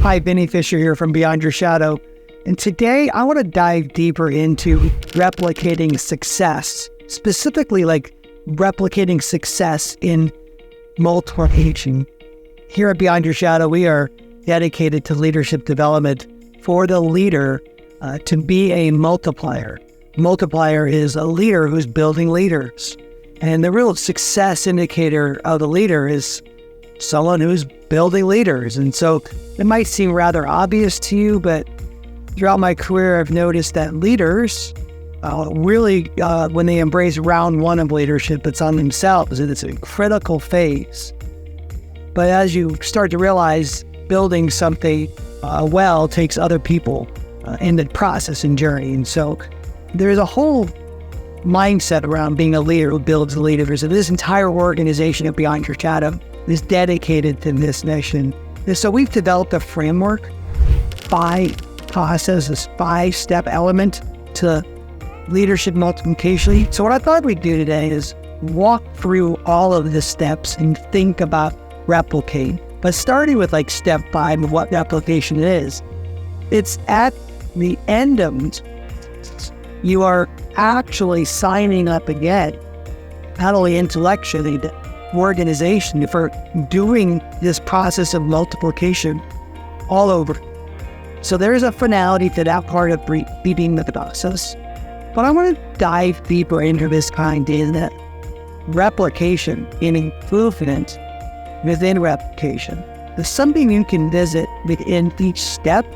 Hi, Vinnie Fisher here from Beyond Your Shadow. And today I want to dive deeper into replicating success, specifically like replicating success in multiplication. Here at Beyond Your Shadow, we are dedicated to leadership development for the leader to be a multiplier. Multiplier is a leader who's building leaders. And the real success indicator of the leader is someone who's building leaders. And so it might seem rather obvious to you, but throughout my career, I've noticed that leaders really, when they embrace round one of leadership, it's on themselves, and it's a critical phase. But as you start to realize building something well takes other people in the process and journey. And so there's a whole mindset around being a leader who builds leaders. And this entire organization at Beyond Your Shadow is dedicated to this mission. And so we've developed a framework, 5 processes, 5-step element to leadership multiplication. So what I thought we'd do today is walk through all of the steps and think about replicate. But starting with like step 5 of what replication is, it's at the end of it, you are actually signing up again, not only intellectually, the organization for doing this process of multiplication all over. So there's a finality to that part of repeating the process. But I want to dive deeper into this idea that replication and improvement within replication is something you can visit within each step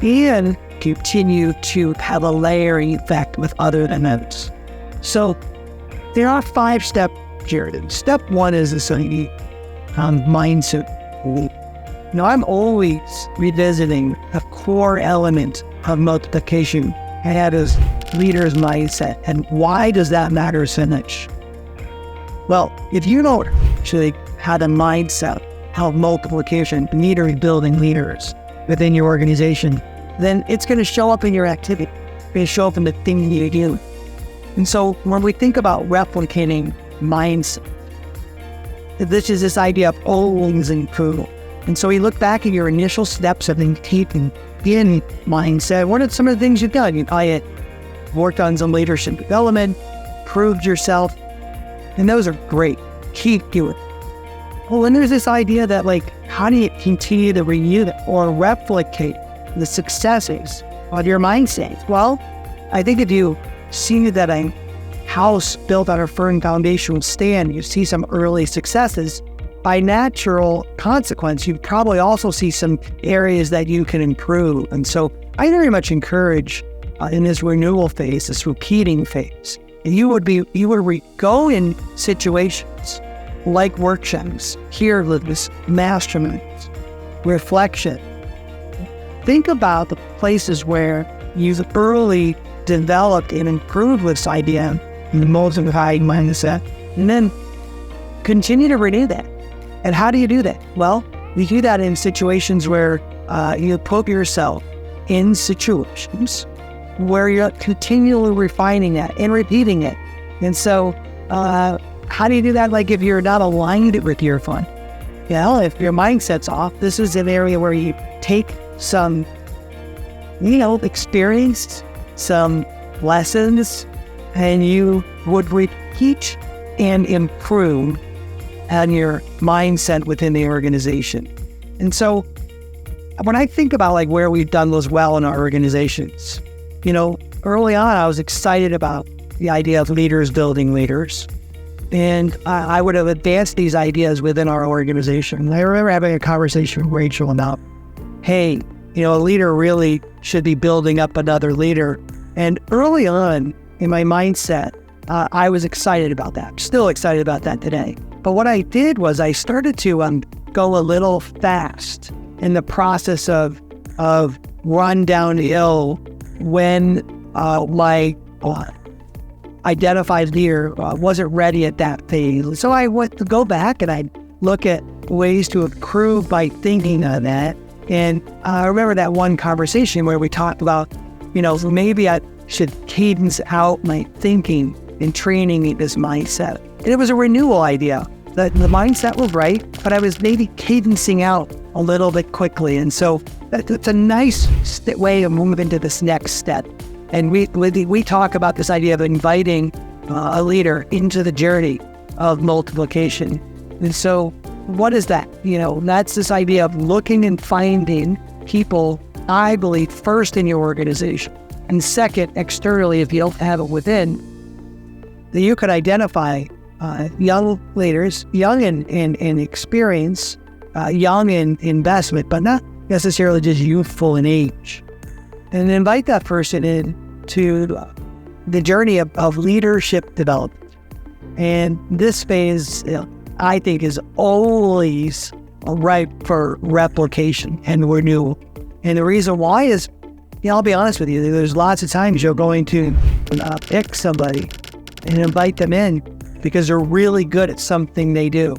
and continue to have a layering effect with other events. So there are 5 steps here. Step 1 is this mindset. Now, I'm always revisiting a core element of multiplication, and that is leader's mindset. And why does that matter so much? Well, if you don't actually have a mindset of multiplication, leader building leaders within your organization, then it's going to show up in your activity. It's going to show up in the thing you do. And so when we think about replicating mindset, this is this idea of always improve. And so you look back at your initial steps of taking in mindset. What are some of the things you've done? You probably worked on some leadership development, proved yourself, and those are great. Keep doing it. Well, then there's this idea that like, how do you continue to renew it or replicate the successes of your mindset? Well, I think if you see that a house built on a firm foundation will stand, you see some early successes, by natural consequence, you probably also see some areas that you can improve. And so I very much encourage in this renewal phase, this repeating phase, you would go in situations like workshops, hearings, masterminds, reflection. Think about the places where you've early developed and improved this idea in the multiplying mindset, and then continue to renew that. And how do you do that? Well, you do that in situations where you put yourself in situations where you're continually refining that and repeating it. And so how do you do that? Like if you're not aligned with your fun, if your mindset's off, this is an area where you take some, experience, some lessons, and you would repeat and improve on your mindset within the organization. And so when I think about like where we've done those well in our organizations, early on I was excited about the idea of leaders building leaders. And I would have advanced these ideas within our organization. And I remember having a conversation with Rachel about, hey, a leader really should be building up another leader. And early on in my mindset, I was excited about that. Still excited about that today. But what I did was I started to go a little fast in the process of run downhill when my identified leader wasn't ready at that phase. So I went to go back and I look at ways to improve my thinking on that. And I remember that one conversation where we talked about, maybe I should cadence out my thinking and training this mindset. And it was a renewal idea. the mindset was right, but I was maybe cadencing out a little bit quickly. And so that's a nice way to move into this next step. And we talk about this idea of inviting a leader into the journey of multiplication. And so what is that? That's this idea of looking and finding people, I believe, first in your organization, and second, externally, if you don't have it within, that you could identify young leaders, young in experience, young in investment, but not necessarily just youthful in age, and invite that person in to the journey of leadership development. And this phase, I think, is always ripe for replication and renewal. And the reason why is, I'll be honest with you, there's lots of times you're going to pick somebody and invite them in because they're really good at something they do.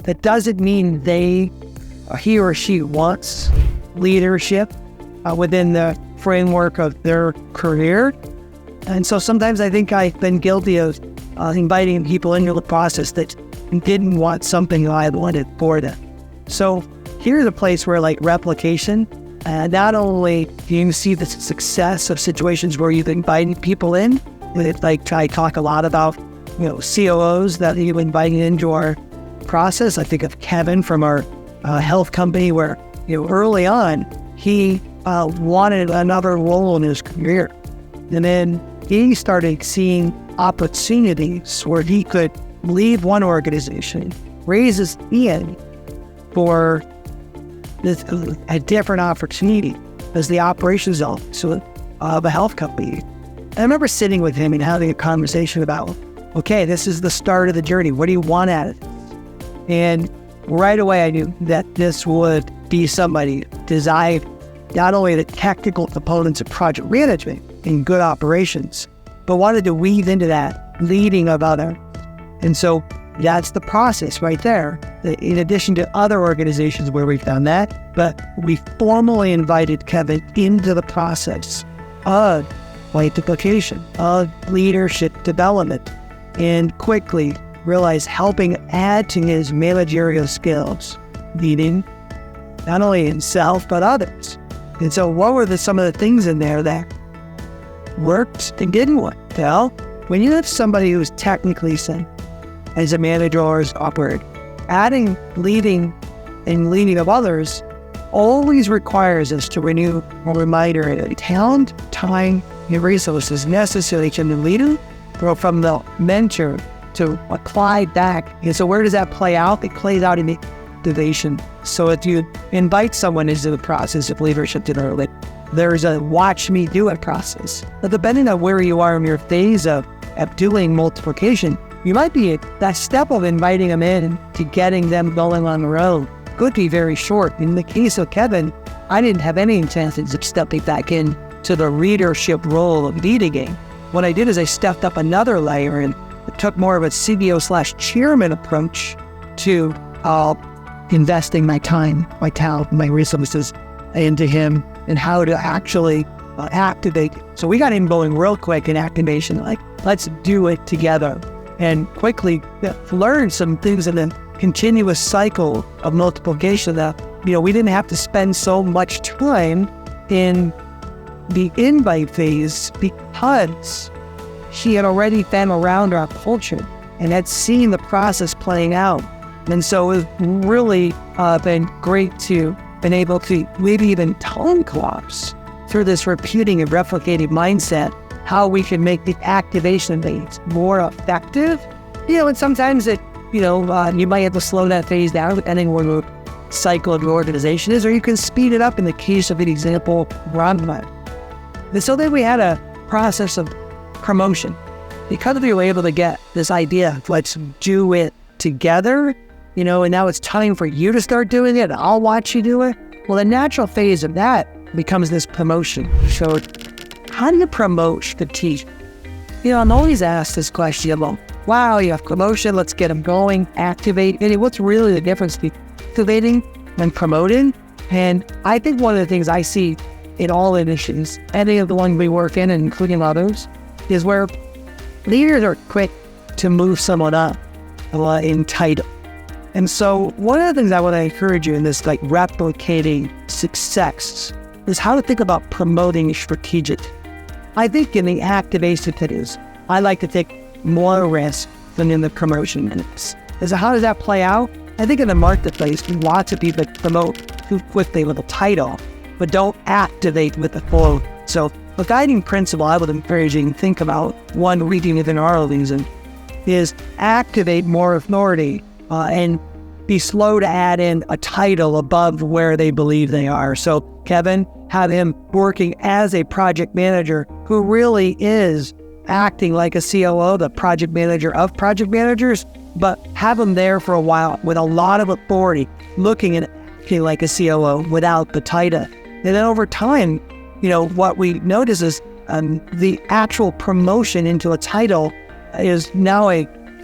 That doesn't mean he or she wants leadership within the framework of their career. And so sometimes I think I've been guilty of inviting people into the process that didn't want something I wanted for them. So here's a place where, like, replication, not only do you see the success of situations where you've invited people in, like I talk a lot about, COOs that you've invited into our process. I think of Kevin from our health company where, early on, he wanted another role in his career. And then he started seeing opportunities where he could leave one organization, raise his hand for a different opportunity as the operations officer of a health company. And I remember sitting with him and having a conversation about, okay, this is the start of the journey. What do you want out of it? And right away I knew that this would be somebody designed not only the technical components of project management and good operations, but wanted to weave into that leading of others. And so that's the process right there. In addition to other organizations where we've done that, but we formally invited Kevin into the process of multiplication, of leadership development, and quickly realized helping add to his managerial skills, leading not only himself, but others. And so what were some of the things in there that worked and didn't work? Well, when you have somebody who's technically sent as a manager or as operator, adding leading of others always requires us to renew a reminder of talent, time, and resources necessary to the leader or from the mentor to apply back. And so where does that play out? It plays out in the activation. So if you invite someone into the process of leadership development, there's a watch me do it process. But depending on where you are in your phase of doing multiplication, you might be at that step of inviting them in to getting them going on their own. Could be very short. In the case of Kevin, I didn't have any intentions of stepping back in to the leadership role of leading it. What I did is I stepped up another layer and took more of a CEO/chairman approach to investing my time, my talent, my resources into him and how to actually activate. So we got him going real quick in activation, like, let's do it together, and quickly learn some things in the continuous cycle of multiplication that, we didn't have to spend so much time in the invite phase because he had already been around our culture and had seen the process playing out. And so it's really been great to been able to maybe even tone collapse through this repeating and replicating mindset, how we can make the activation phase more effective. And sometimes you might have to slow that phase down depending on what the cycle of your organization is, or you can speed it up in the case of an example, Ron. And so then we had a process of promotion. Because we were able to get this idea of let's do it together, and now it's time for you to start doing it, I'll watch you do it. Well, the natural phase of that becomes this promotion. So how do you promote the team? I'm always asked this question about, wow, you have promotion, let's get them going, activate. What's really the difference between activating and promoting? And I think one of the things I see in all initiatives, any of the ones we work in, and including others, is where leaders are quick to move someone up in title. And so one of the things I want to encourage you in this like replicating success is how to think about promoting strategic. I think in the activation phase, I like to take more risk than in the promotion minutes. So how does that play out? I think in the marketplace, lots of people promote too quickly with a title, but don't activate with the flow. So a guiding principle I would encourage you to think about, one reading within our reason, is activate more authority and be slow to add in a title above where they believe they are. So Kevin, have him working as a project manager who really is acting like a COO, the project manager of project managers, but have him there for a while with a lot of authority, looking and acting like a COO without the title. And then over time, what we notice is the actual promotion into a title is now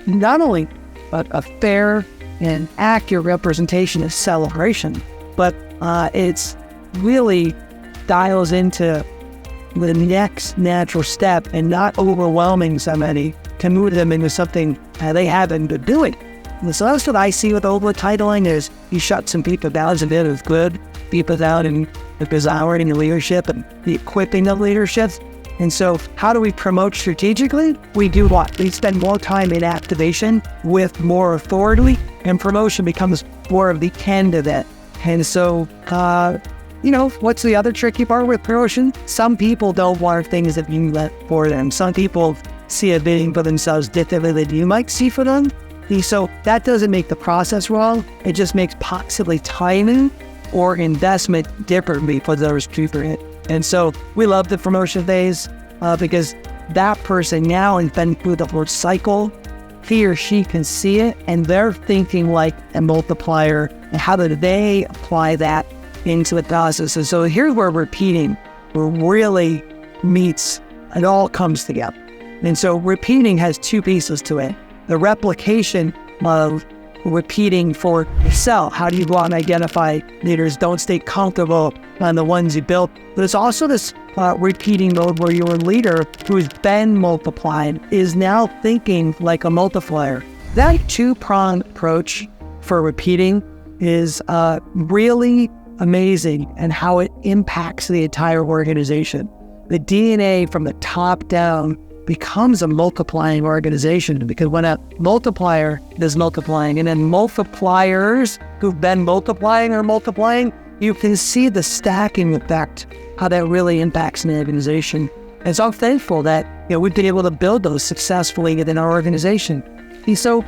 not only a fair and accurate representation of celebration, but it's really dials into the next natural step and not overwhelming somebody to move them into something they haven't been doing. And so that's what I see with over titling is you shut some people down a bit of good people down in the desiring the leadership and the equipping of leadership. And so how do we promote strategically? We do what? We spend more time in activation with more authority, and promotion becomes more of the end of that. And so, what's the other tricky part with promotion? Some people don't want things that you let for them. Some people see a vision for themselves differently than you might see for them. And so that doesn't make the process wrong. It just makes possibly timing or investment differently for those people. And so we love the promotion phase because that person now has been through the whole cycle. He or she can see it, and they're thinking like a multiplier. And how do they apply that into the process? And so here's where repeating really meets, it all comes together. And so repeating has two pieces to it. The replication of repeating for yourself. How do you go out and identify leaders? Don't stay comfortable on the ones you built. But it's also this repeating mode where your leader who's been multiplied is now thinking like a multiplier. That two-pronged approach for repeating is really amazing and how it impacts the entire organization. The DNA from the top down becomes a multiplying organization, because when a multiplier is multiplying and then multipliers who've been multiplying are multiplying, you can see the stacking effect, how that really impacts an organization. And so I'm thankful that we've been able to build those successfully within our organization. And so,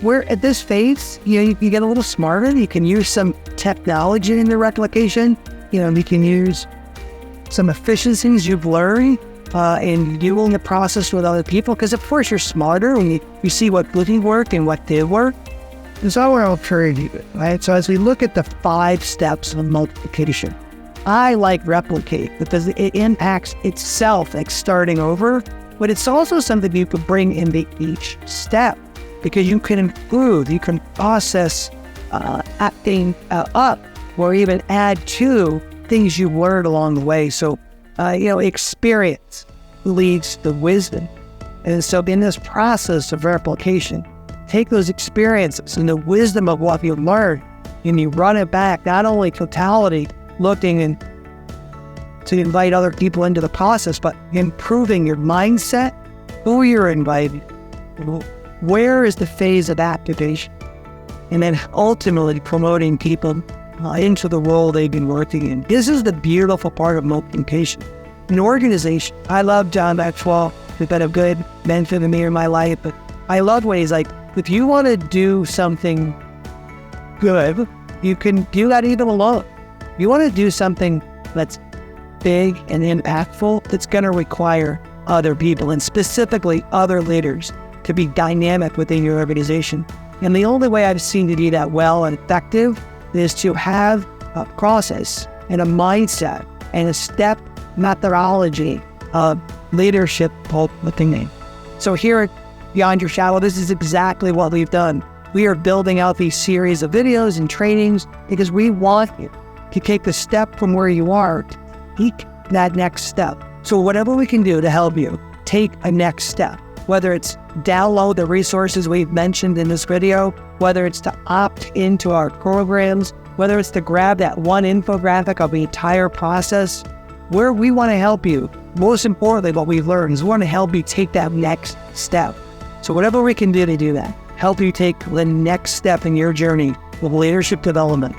we're at this phase, you get a little smarter. You can use some technology in the replication. You can use some efficiencies you've learned in doing the process with other people, because of course you're smarter when you see what didn't work and what did work. And so I want to encourage you, right? So as we look at the 5 steps of multiplication, I like replicate because it impacts itself, like starting over, but it's also something you can bring into each step, because you can improve, you can process acting up, or even add to things you learned along the way. So experience leads to wisdom. And so in this process of replication, take those experiences and the wisdom of what you learned, and you run it back, not only totality, looking to invite other people into the process, but improving your mindset, who you're inviting, where is the phase of activation, and then ultimately promoting people into the role they've been working in. This is the beautiful part of multiplication. An organization, I love John Maxwell, he's been a good mentor to me in my life, but I love what he's like, if you want to do something good, you can do that even alone. If you want to do something that's big and impactful, that's going to require other people, and specifically other leaders, to be dynamic within your organization. And the only way I've seen to do that well and effective is to have a process and a mindset and a step methodology of leadership multiplication. So here at Beyond Your Shadow, this is exactly what we've done. We are building out these series of videos and trainings because we want you to take the step from where you are to take that next step. So whatever we can do to help you take a next step, whether it's download the resources we've mentioned in this video, whether it's to opt into our programs, whether it's to grab that one infographic of the entire process, where we want to help you. Most importantly, what we've learned is we want to help you take that next step. So whatever we can do to do that, help you take the next step in your journey with leadership development,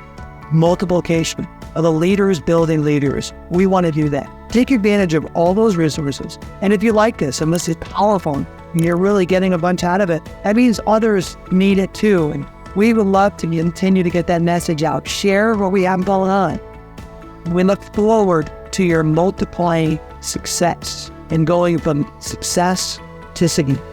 multiplication of the leaders building leaders. We want to do that. Take advantage of all those resources. And if you like this and this is powerful and you're really getting a bunch out of it, that means others need it too. And we would love to continue to get that message out. Share what we have going on. We look forward to your multiplying success and going from success to significance.